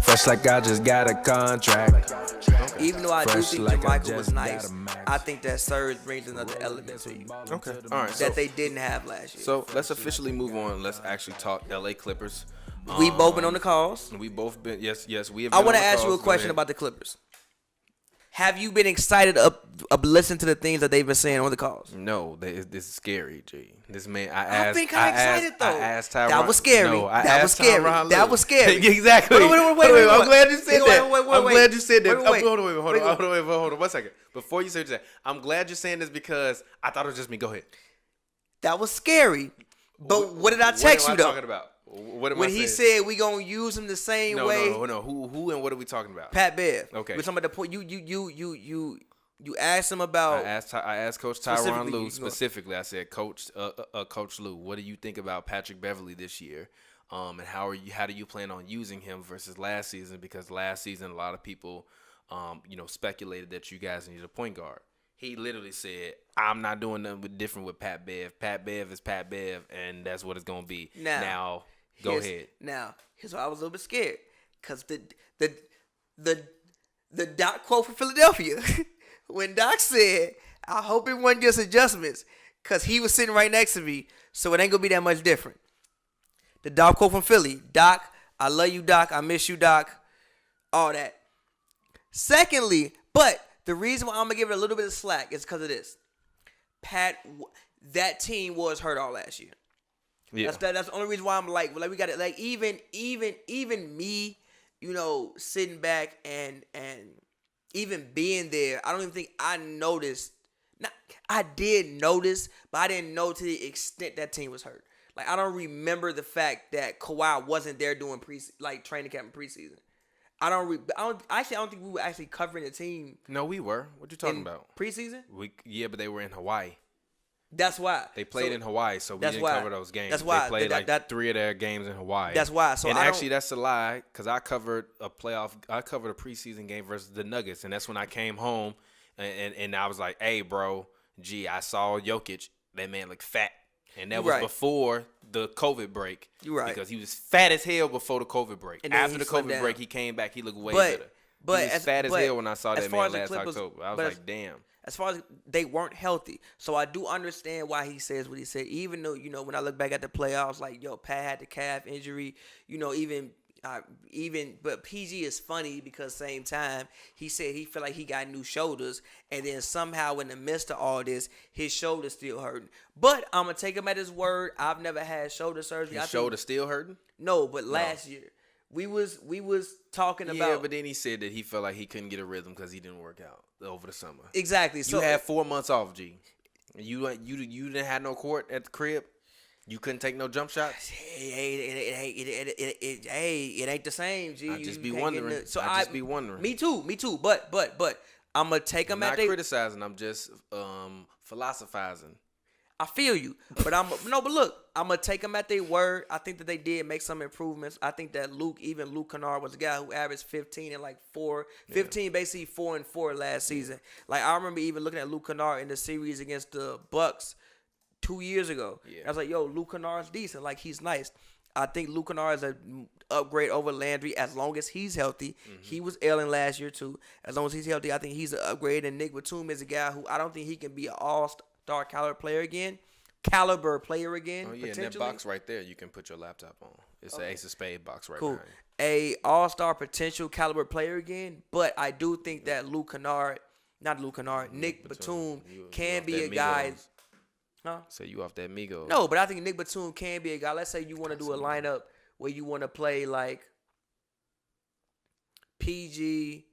Fresh like I just got a contract. Even though I do Fresh think like I JaMychal was just nice, got a max. I think that Serge brings another element to you Okay. All right. that they didn't have last year. So let's officially move on. Let's actually talk LA Clippers. We both been on the calls. We both been. Yes. We have. I want to ask you a question about the Clippers. Have you been excited of listening to the things that they've been saying on the calls? No, this is scary, G. This man, I've been kind of excited though. I asked Tyron. That was scary. No, That was scary. That was scary. Exactly. Wait. I'm glad you said that. I'm glad you said that. Hold on. 1 second. Before you say that, I'm glad you're saying this because I thought it was just me. Go ahead. That was scary. But what did I text you though? What am I talking about? What am when I he saying? said we gonna use him the same way. No. Who and what are we talking about? Pat Bev. Okay. We're talking about the point. You asked him about. I asked Coach Tyronn Lue specifically. I said, Coach Lue, what do you think about Patrick Beverley this year? And how do you plan on using him versus last season? Because last season a lot of people, speculated that you guys needed a point guard. He literally said, I'm not doing nothing different with Pat Bev. Pat Bev is Pat Bev, and that's what it's gonna be. Now go ahead. Now, here's why I was a little bit scared, because the Doc quote from Philadelphia, when Doc said, "I hope it wasn't just adjustments," because he was sitting right next to me, so it ain't gonna be that much different. The Doc quote from Philly, Doc, I love you, Doc. I miss you, Doc. All that. Secondly, but the reason why I'm gonna give it a little bit of slack is because of this. That team was hurt all last year. Yeah. That's the only reason why I'm like we got it. Like even me, sitting back and even being there, I don't even think I noticed. I did notice, but I didn't know to the extent that team was hurt. Like I don't remember the fact that Kawhi wasn't there doing training camp and preseason. I don't think we were actually covering the team. No, we were. What you talking about? Preseason? But they were in Hawaii. That's why. They played in Hawaii, so we didn't cover those games. That's why. They played 3 of their games in Hawaii. That's why. So actually, that's a lie, because I covered a preseason game versus the Nuggets, and that's when I came home, and I was like, hey, bro, I saw Jokic. That man looked fat. And that was before the COVID break. You're right. Because he was fat as hell before the COVID break. And after the COVID break, he came back. He looked way better. But he was fat as hell when I saw that man last October. I was like, damn. As far as they weren't healthy. So I do understand why he says what he said. Even though, when I look back at the playoffs, like, Pat had the calf injury. But PG is funny because same time he said he felt like he got new shoulders, and then somehow in the midst of all this, his shoulder's still hurting. But I'm gonna take him at his word. I've never had shoulder surgery. His shoulder still hurting? No, but last year we was talking about. Yeah, but then he said that he felt like he couldn't get a rhythm because he didn't work out over the summer. Exactly. So you had 4 months off, G. You didn't have no court at the crib. You couldn't take no jump shots? It ain't the same, G. I just be wondering. Be wondering. Me too. But I'm going to take them at their... I'm not criticizing. I'm just philosophizing. I feel you. But but look, I'm going to take them at their word. I think that they did make some improvements. I think that Luke Kennard was a guy who averaged 15 and 15, basically 4 and 4 last season. Like, I remember even looking at Luke Kennard in the series against the Bucks 2 years ago. Yeah. I was like, Luke Kennard's decent. Like, he's nice. I think Luke Kennard is an upgrade over Landry as long as he's healthy. Mm-hmm. He was ailing last year, too. As long as he's healthy, I think he's an upgrade. And Nick Batum is a guy who I don't think he can be an all-star caliber player again. Oh, yeah, and that box right there, you can put your laptop on. It's an Ace of Spades box right behind. A all-star potential caliber player again. But I do think that Nick Batum can be a guy... Huh? So you off that Migos. No, but I think Nick Batum can be a guy. Let's say you want to do a lineup where you want to play like PG,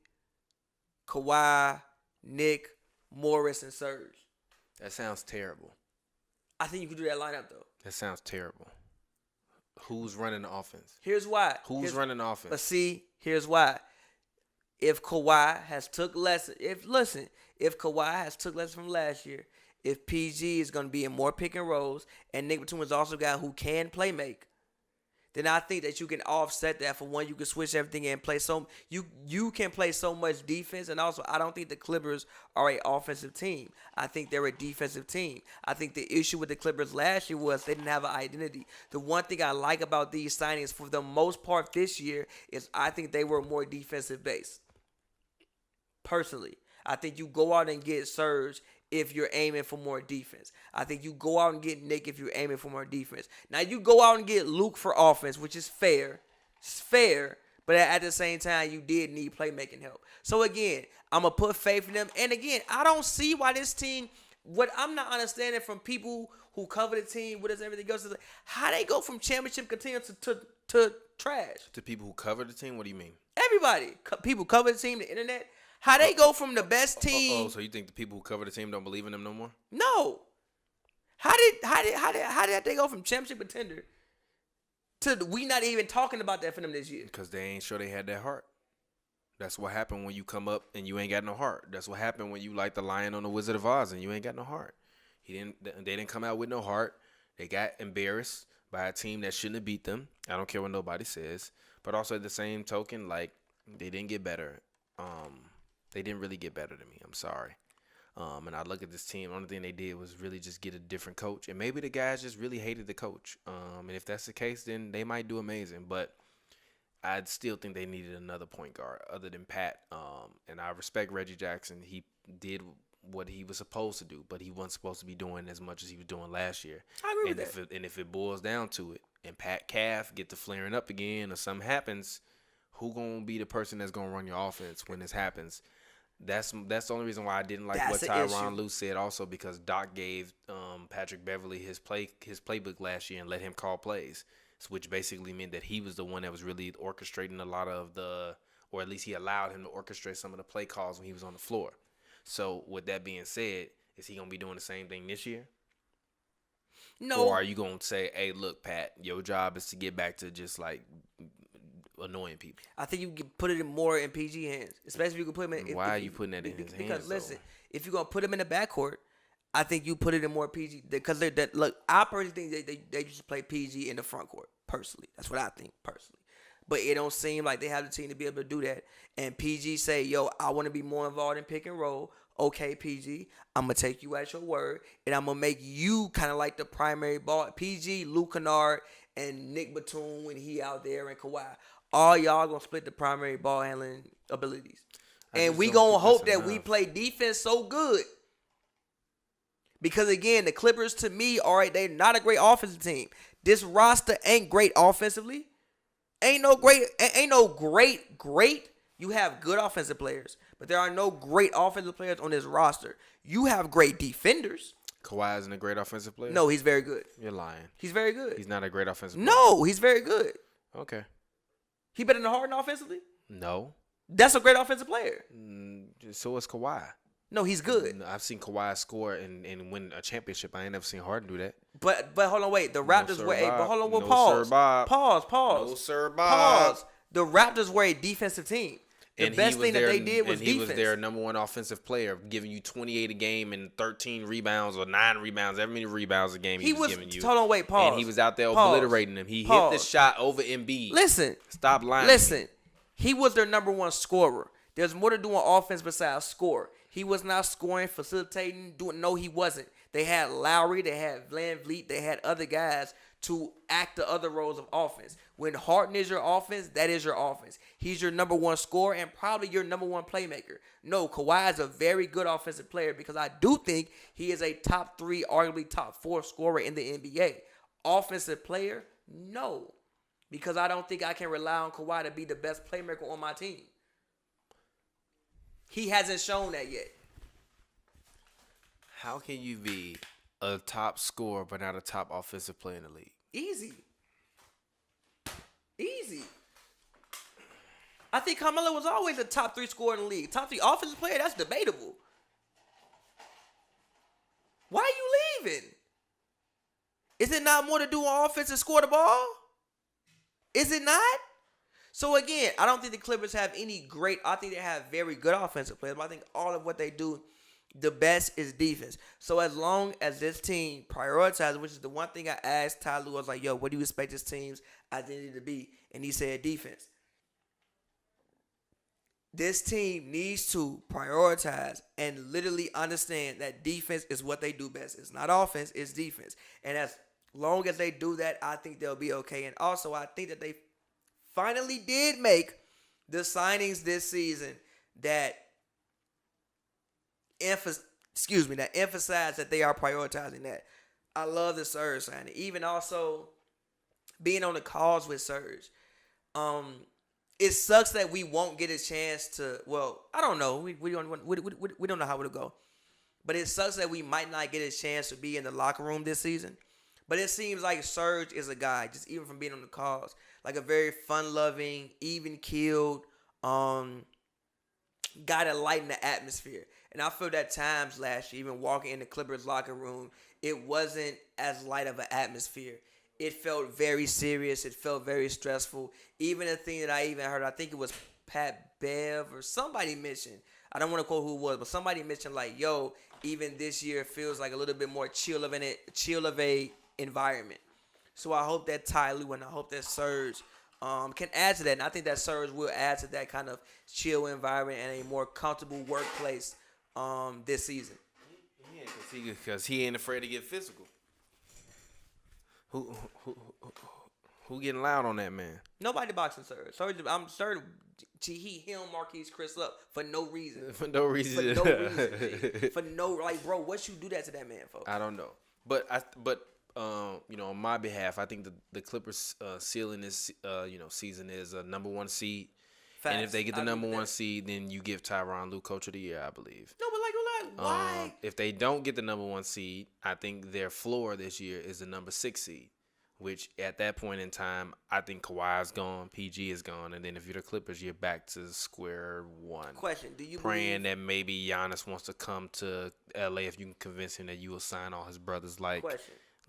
Kawhi, Nick, Morris, and Serge. That sounds terrible. I think you could do that lineup, though. That sounds terrible. Who's running the offense? Here's why. Running the offense? But see, here's why. If Kawhi has took lessons, if Kawhi has took lessons from last year, if PG is going to be in more pick and rolls, and Nick Batum is also a guy who can play make, then I think that you can offset that. For one, you can switch everything and play you can play so much defense, and also I don't think the Clippers are an offensive team. I think they're a defensive team. I think the issue with the Clippers last year was they didn't have an identity. The one thing I like about these signings for the most part this year is I think they were more defensive based. Personally, I think you go out and get Serge if you're aiming for more defense. I think you go out and get Nick if you're aiming for more defense. Now, you go out and get Luke for offense, which is fair. It's fair, but at the same time, you did need playmaking help. So, again, I'm going to put faith in them. And, again, I don't see why this team, what I'm not understanding from people who cover the team, what is everything else, is like, how they go from championship contender to trash. To people who cover the team? What do you mean? Everybody. People cover the team, the internet. How they go from the best team? Oh, so you think the people who cover the team don't believe in them no more? No. How did they go from championship contender to we not even talking about that for them this year? Because they ain't sure they had that heart. That's what happened when you come up and you ain't got no heart. That's what happened when you like the Lion on the Wizard of Oz and you ain't got no heart. They didn't come out with no heart. They got embarrassed by a team that shouldn't have beat them. I don't care what nobody says. But also at the same token, like, they didn't get better. They didn't really get better than me. I'm sorry. And I look at this team. The only thing they did was really just get a different coach. And maybe the guys just really hated the coach. And if that's the case, then they might do amazing. But I still think they needed another point guard other than Pat. And I respect Reggie Jackson. He did what he was supposed to do, but he wasn't supposed to be doing as much as he was doing last year. I agree with that. And if it boils down to it, and Pat Calf get to flaring up again or something happens, who going to be the person that's going to run your offense when this happens? That's the only reason why I didn't like what Tyronn Lue said also, because Doc gave Patrick Beverly his playbook last year and let him call plays, which basically meant that he was the one that was really orchestrating a lot of or at least he allowed him to orchestrate some of the play calls when he was on the floor. So with that being said, is he going to be doing the same thing this year? No. Or are you going to say, hey, look, Pat, your job is to get back to just like annoying people? I think you can put it more in PG hands, especially if you can put him in. Why are you putting that in his hands? Because listen, if you're gonna put him in the backcourt, I think you put it in more PG because look. I personally think they used to play PG in the front court. Personally, that's what I think personally. But it don't seem like they have the team to be able to do that. And PG say, yo, I want to be more involved in pick and roll. Okay, PG, I'm going to take you at your word, and I'm going to make you kind of like the primary ball. PG, Luke Kennard, and Nick Batum when he out there, and Kawhi. All y'all going to split the primary ball handling abilities. And we going to hope that we play defense so good. Because, again, the Clippers, to me, all right, they're not a great offensive team. This roster ain't great offensively. Ain't no great. You have good offensive players, but there are no great offensive players on this roster. You have great defenders. Kawhi isn't a great offensive player? No, he's very good. You're lying. He's very good. He's not a great offensive player? No, he's very good. Okay. He better than Harden offensively? No. That's a great offensive player. So is Kawhi. No, he's good. I've seen Kawhi score and win a championship. I ain't never seen Harden do that. But hold on, wait. The Raptors were but hold on, no, pause. Sir Bob. Pause. No, Sir Bob. Pause. The Raptors were a defensive team. The best thing that they did was defense. He was their number one offensive player, giving you 28 a game and 13 rebounds or 9 rebounds, every many rebounds a game he was giving you. Hold on, wait, pause. And he was out there obliterating them. He hit the shot over Embiid. Listen. Stop lying. Listen. He was their number one scorer. There's more to do on offense besides score. He was not scoring, facilitating, doing. No, he wasn't. They had Lowry, they had Van Vliet, they had other guys to act the other roles of offense. When Harden is your offense, that is your offense. He's your number one scorer and probably your number one playmaker. No, Kawhi is a very good offensive player because I do think he is a top 3, arguably top 4 scorer in the NBA. Offensive player? No. Because I don't think I can rely on Kawhi to be the best playmaker on my team. He hasn't shown that yet. How can you be a top scorer but not a top offensive player in the league? Easy. I think Carmelo was always a top 3 scorer in the league. Top 3 offensive player, that's debatable. Why are you leaving? Is it not more to do on offense and score the ball? Is it not? So, again, I don't think the Clippers have any great – I think they have very good offensive players, but I think all of what they do the best is defense. So as long as this team prioritizes, which is the one thing I asked Ty Lue, I was like, yo, what do you expect this team's identity to be? And he said defense. This team needs to prioritize and literally understand that defense is what they do best. It's not offense, it's defense. And as long as they do that, I think they'll be okay. And also, I think that they finally did make the signings this season that emphasize that they are prioritizing that. I love the Surge signing. Even also being on the calls with Surge. It sucks that we won't get a chance to. Well, I don't know. We don't know how it'll go, but it sucks that we might not get a chance to be in the locker room this season. But it seems like Surge is a guy, just even from being on the calls, like a very fun-loving, even-keeled guy that lighten the atmosphere. And I feel that times last year, even walking in the Clippers locker room, it wasn't as light of an atmosphere. It felt very serious. It felt very stressful. Even a thing that I even heard, I think it was Pat Bev or somebody mentioned. I don't want to quote who it was, but somebody mentioned like, "Yo, even this year feels like a little bit more chill of a environment." So I hope that Ty Lue and I hope that Surge can add to that, and I think that Surge will add to that kind of chill environment and a more comfortable workplace this season. Yeah, because he ain't afraid to get physical. Who getting loud on that man? Nobody boxing Surge. I'm certain him Marquise Chris up for no reason. For no reason. Bro, what you do that to that man for? I don't know. But on my behalf, I think the Clippers ceiling this season is a number 1 seed. Facts. And if they get the number 1 seed, then you give Tyronn Lue Coach of the Year, I believe. No, but why? If they don't get the number 1 seed, I think their floor this year is the number 6 seed, which at that point in time, I think Kawhi's gone, PG is gone, and then if you're the Clippers, you're back to square one. Question: do you praying that maybe Giannis wants to come to LA if you can convince him that you will sign all his brothers like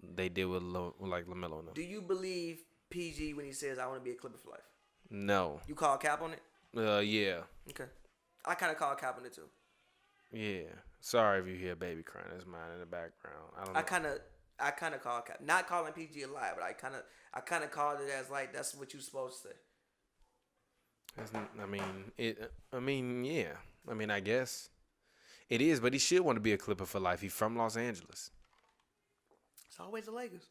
they did with LaMelo? Do you believe PG when he says I want to be a Clipper for life? No. You call cap on it? Yeah. Okay. I kind of call cap on it too. Yeah. Sorry if you hear baby crying. That's mine in the background. I don't know. I kind of call cap. Not calling PG a lie, but I kind of called it as like that's what you're supposed to say. Yeah. I guess it is, but he should want to be a Clipper for life. He's from Los Angeles. It's always the Lakers.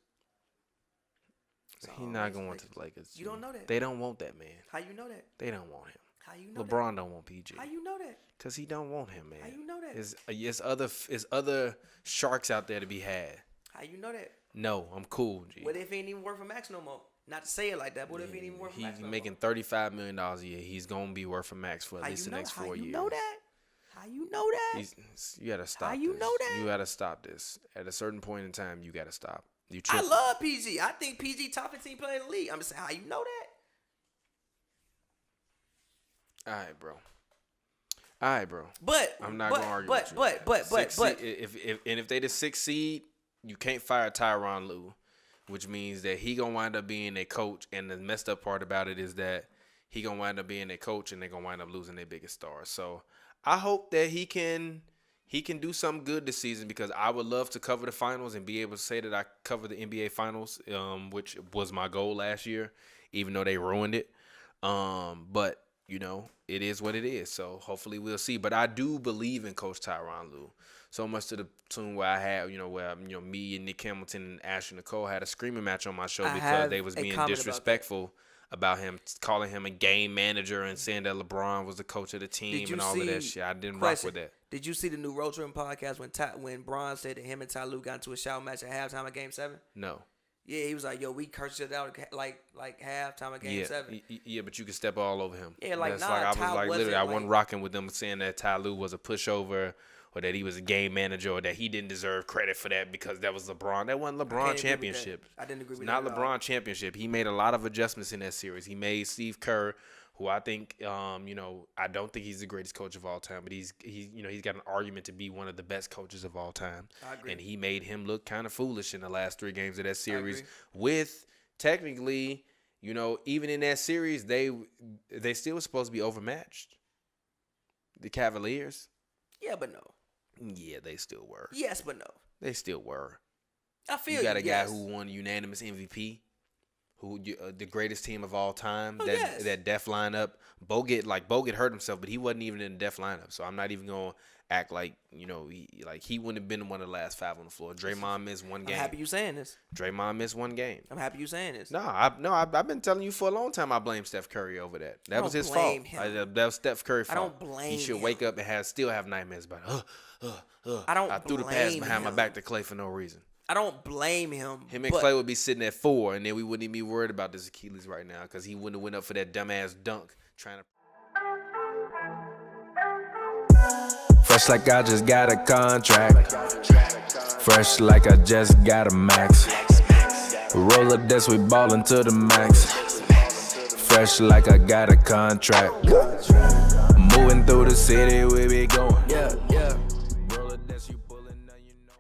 He's not going to the Lakers. You don't know that. They don't want that man. How you know that? They don't want him. How you know LeBron that? don't want PG. How you know that? Because he don't want him, man. How you know that? There's other sharks out there to be had. How you know that? No, I'm cool, G. What if he ain't even worth for max no more? Not to say it like that, but what if he ain't even worth for max no more? He's making $35 million a year. He's going to be worth for max for at least the next 4 years. How you know that? How you know that? You got to stop How you this. know that? You got to stop this. At a certain point in time, you got to stop. I love PG. I think PG top 15 player in the league. I'm just saying, how you know that? All right, bro. But I'm not gonna argue with you. If they the 6th seed, you can't fire Tyronn Lue, which means that he gonna wind up being a coach. And the messed up part about it is that he gonna wind up being a coach, and they're gonna wind up losing their biggest star. So I hope that he can do something good this season, because I would love to cover the finals and be able to say that I covered the NBA finals, which was my goal last year, even though they ruined it. But it is what it is. So hopefully we'll see. But I do believe in Coach Tyronn Lue so much to the tune where I had, me and Nick Hamilton and Ashley Nicole had a screaming match on my show because they was being disrespectful about him, calling him a game manager and saying that LeBron was the coach of the team and all of that shit. I didn't rock with that. Did you see the new Road Trip podcast when Bron said that him and Ty Lue got into a shout match at halftime of Game 7? No. Yeah, he was like, yo, we cursed it out like halftime of Game 7. Yeah, but you can step all over him. Yeah, like, I wasn't rocking with them saying that Ty Lue was a pushover or that he was a game manager or that he didn't deserve credit for that because that was LeBron. That wasn't LeBron championship. I didn't agree with that. Not LeBron championship. He made a lot of adjustments in that series. He made Steve Kerr, who I think, I don't think he's the greatest coach of all time, but he's got an argument to be one of the best coaches of all time. I agree. And he made him look kind of foolish in the last 3 games of that series with technically, even in that series, they still were supposed to be overmatched. The Cavaliers. Yeah, but no. Yeah, they still were. Yes, but no. They still were. I feel you got a guy yes. who won unanimous MVP, who the greatest team of all time. Oh, that yes. that def lineup. Bogut hurt himself, but he wasn't even in the def lineup. So I'm not even gonna act like he wouldn't have been one of the last 5 on the floor. Draymond missed one game. I'm happy you saying this. Draymond missed one game. I'm happy you saying this. No, I've been telling you for a long time. I blame Steph Curry over that. That was his fault. That was Steph Curry's fault. I don't blame him. He should wake up and still have nightmares about I threw the pass behind my back to Clay for no reason. I don't blame him. Him and Clay would be sitting at 4, and then we wouldn't even be worried about this Achilles right now because he wouldn't have went up for that dumbass dunk trying to. Fresh like I just got a contract. Fresh like I just got a max. Roller desk, we ballin' to the max. Fresh like I got a contract. Moving through the city, we be going.